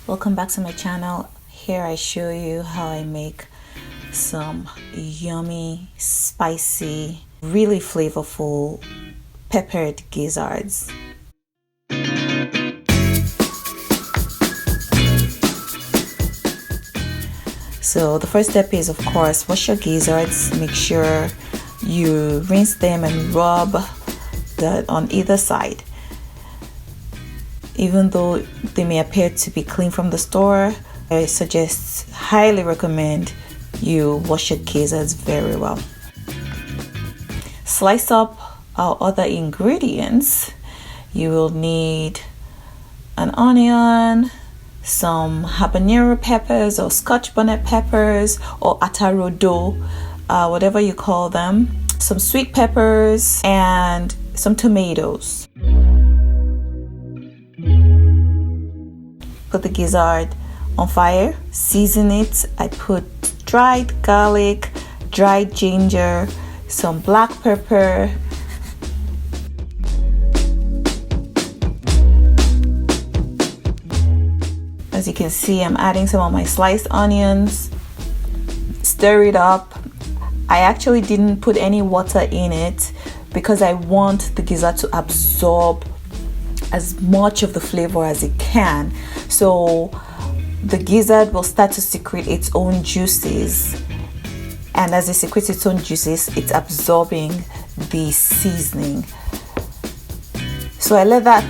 Welcome back to my channel. Here I show you how I make some yummy, spicy, really flavorful peppered gizzards. So the first step is, of course, wash your gizzards. Make sure you rinse them and rub that on either side. Even though they may appear to be clean from the store, I highly recommend you wash your gizzards very well. Slice up our other ingredients. You will need an onion, some habanero peppers or scotch bonnet peppers or atarodo, whatever you call them, some sweet peppers, and some tomatoes. Put the gizzard on fire, season it. I put dried garlic, dried ginger, some black pepper, as you can see, I'm adding some of my sliced onions. Stir it up. I actually didn't put any water in it because I want the gizzard to absorb as much of the flavor as it can. So the gizzard will start to secrete its own juices, and as it secretes its own juices, it's absorbing the seasoning. So I let that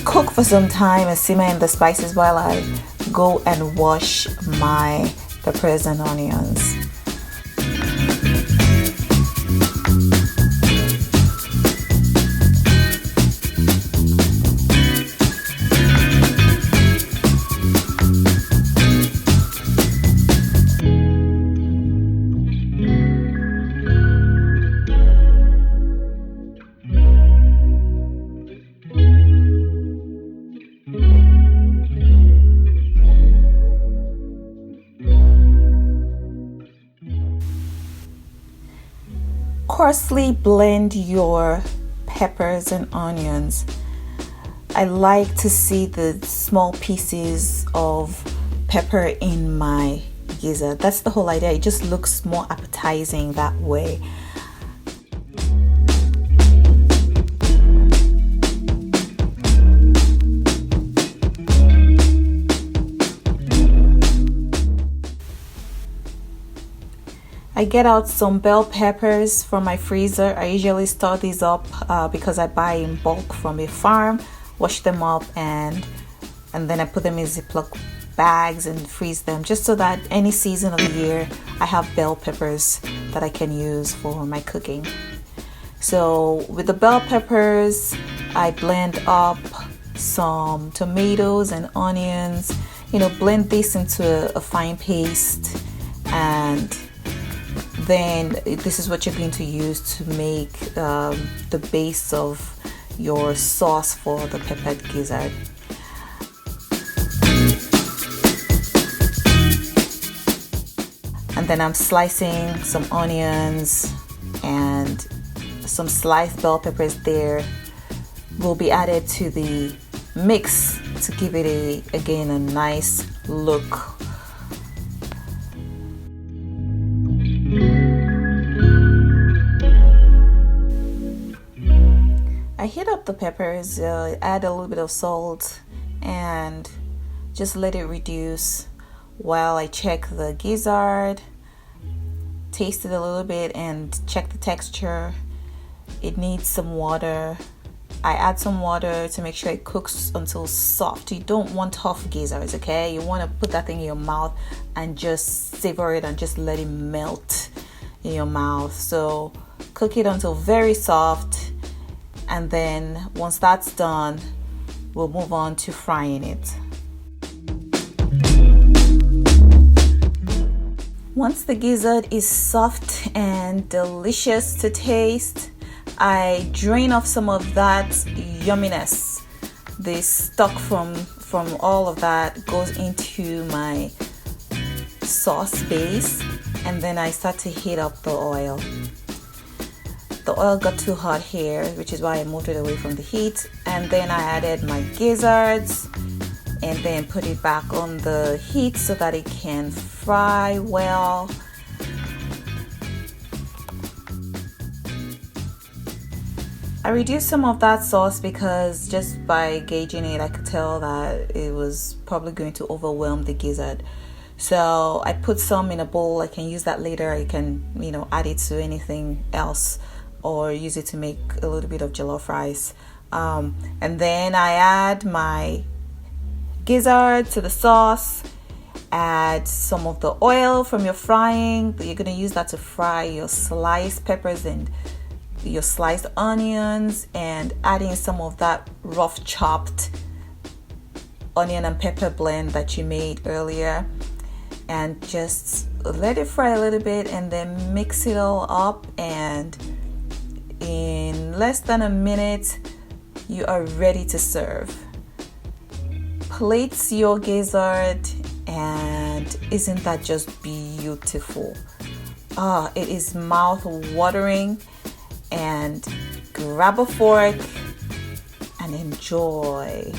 cook for some time and simmer in the spices while I go and wash my peppers and onions. Coarsely blend your peppers and onions. I like to see the small pieces of pepper in my gizzard. That's the whole idea. It just looks more appetizing that way. I get out some bell peppers from my freezer. I usually store these up because I buy in bulk from a farm, wash them up, and then I put them in Ziploc bags and freeze them, just so that any season of the year I have bell peppers that I can use for my cooking. So with the bell peppers, I blend up some tomatoes and onions, blend this into a fine paste, and then this is what you're going to use to make the base of your sauce for the peppered gizzard. And then I'm slicing some onions, and some sliced bell peppers there will be added to the mix to give it again a nice look. I heat up the peppers, add a little bit of salt, and just let it reduce while I check the gizzard, taste it a little bit, and check the texture. It needs some water. I add some water to make sure it cooks until soft. You don't want tough gizzards, okay? You want to put that thing in your mouth and just savor it and just let it melt in your mouth. So cook it until very soft. And then once that's done, we'll move on to frying it. Once the gizzard is soft and delicious to taste, I drain off some of that yumminess. The stock from all of that goes into my sauce base, and then I start to heat up the oil. The oil got too hot here, which is why I moved it away from the heat. And then I added my gizzards and then put it back on the heat so that it can fry well. I reduced some of that sauce because just by gauging it, I could tell that it was probably going to overwhelm the gizzard. So I put some in a bowl. I can use that later. I can, add it to anything else or use it to make a little bit of jollof rice. And then I add my gizzard to the sauce. Add some of the oil from your frying. You're going to use that to fry your sliced peppers and your sliced onions, and adding some of that rough chopped onion and pepper blend that you made earlier, and just let it fry a little bit and then mix it all up, and in less than a minute you are ready to serve. Plate your gizzard, and isn't that just beautiful? It is mouth watering. And grab a fork and enjoy.